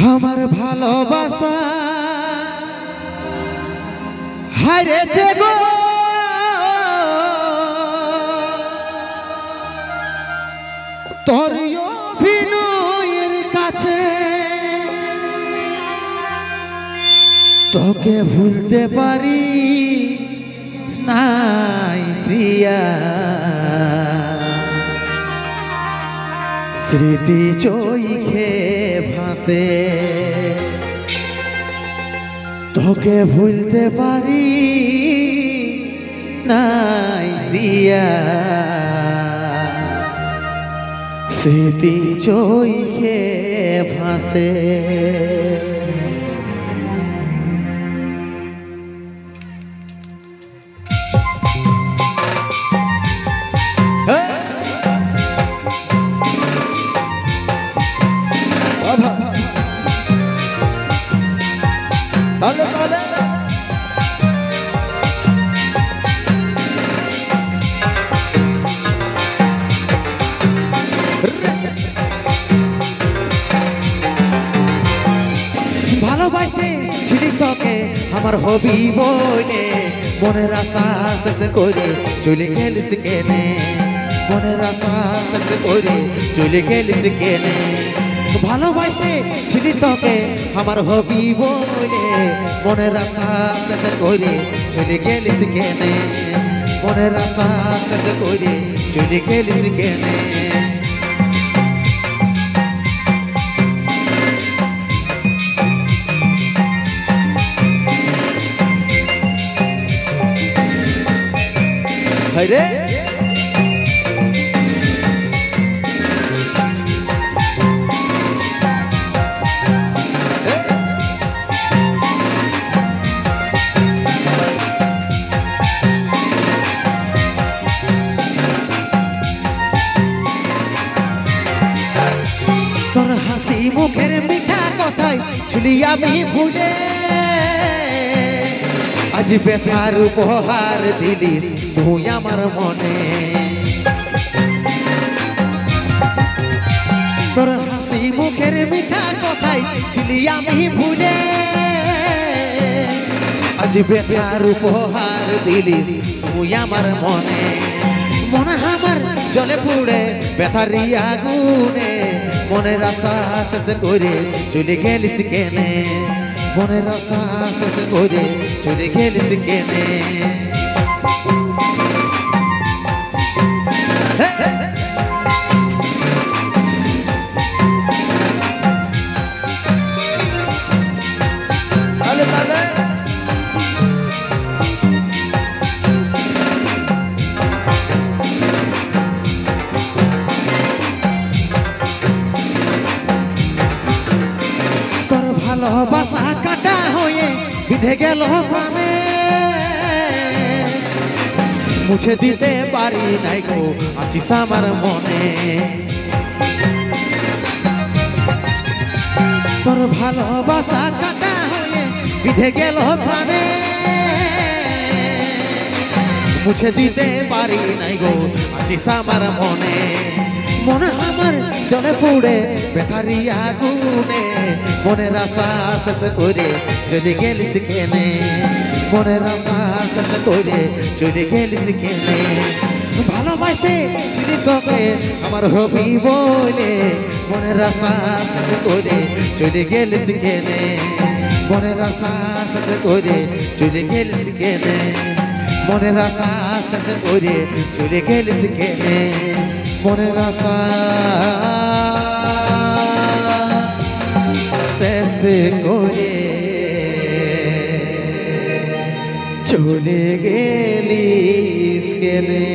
আমার ভালোবাসা হারিয়েছে গো তোর অভিনয়ের কাছে তোকে ভুলতে পারি নাই প্রিয়া স্মৃতি চোখে ভাসে তোকে ভুলতে পারি নাই প্রিয়া স্মৃতি চোখে ভাসে ভালোবাসে ছিলি তোকে আমার হবি বলে মনের আশা শেষ করে চলে গেলিস কেনে মনের আশা শেষ করে চলে গেলিস কেনে ভালোবাসে ছিলি তোকে আমার হবি বলে মনের আশা শেষ করে চলে গেলিস কেনে মনের আশা শেষ করে চলে গেলিস কেনে রে তোর হাসি মুখের মিঠা কথাই ছিলি আমি ভুলে আজ ব্যথার উপহার দিলিস তুই আমার মনে তোর হাসি মুখের মিঠা কথাই ছিলি আমি ভুলে আজ ব্যথার উপহার দিলিস তুই আমার মনে মনে আমার জলে পুড়ে ব্যথারি আগুনে মনের আশা শেষ করে চলে গেলিস কেনে মনের আশা শেষ করে চলে গেলিস কেনে ভালোবাসা কাটা হয়ে বিধে গেল প্রাণে মুছে দিতে পারি নাই গো আছিস আমার মনে তোর ভালোবাসা কাটা হয়ে বিধে গেল প্রাণে মুছে দিতে পারি নাই গো আছিস আমার মনে মনে আমার জলে পুড়ে ব্যথারি আগুনে মনের আশা শেষ করে চলে গেলিস কেনে মনের আশা শেষ করে চলে গেলিস কেনে ভালোবাসে ছিলি তোকে আমার হবি বলে মনের আশা শেষ করে চলে গেলিস কেনে মনের আশা শেষ করে চলে গেলিস কেনে মনের আশা শেষ করে চলে গেলিস কেনে মনের আশা শেষ করে চলে গেলিস কেনে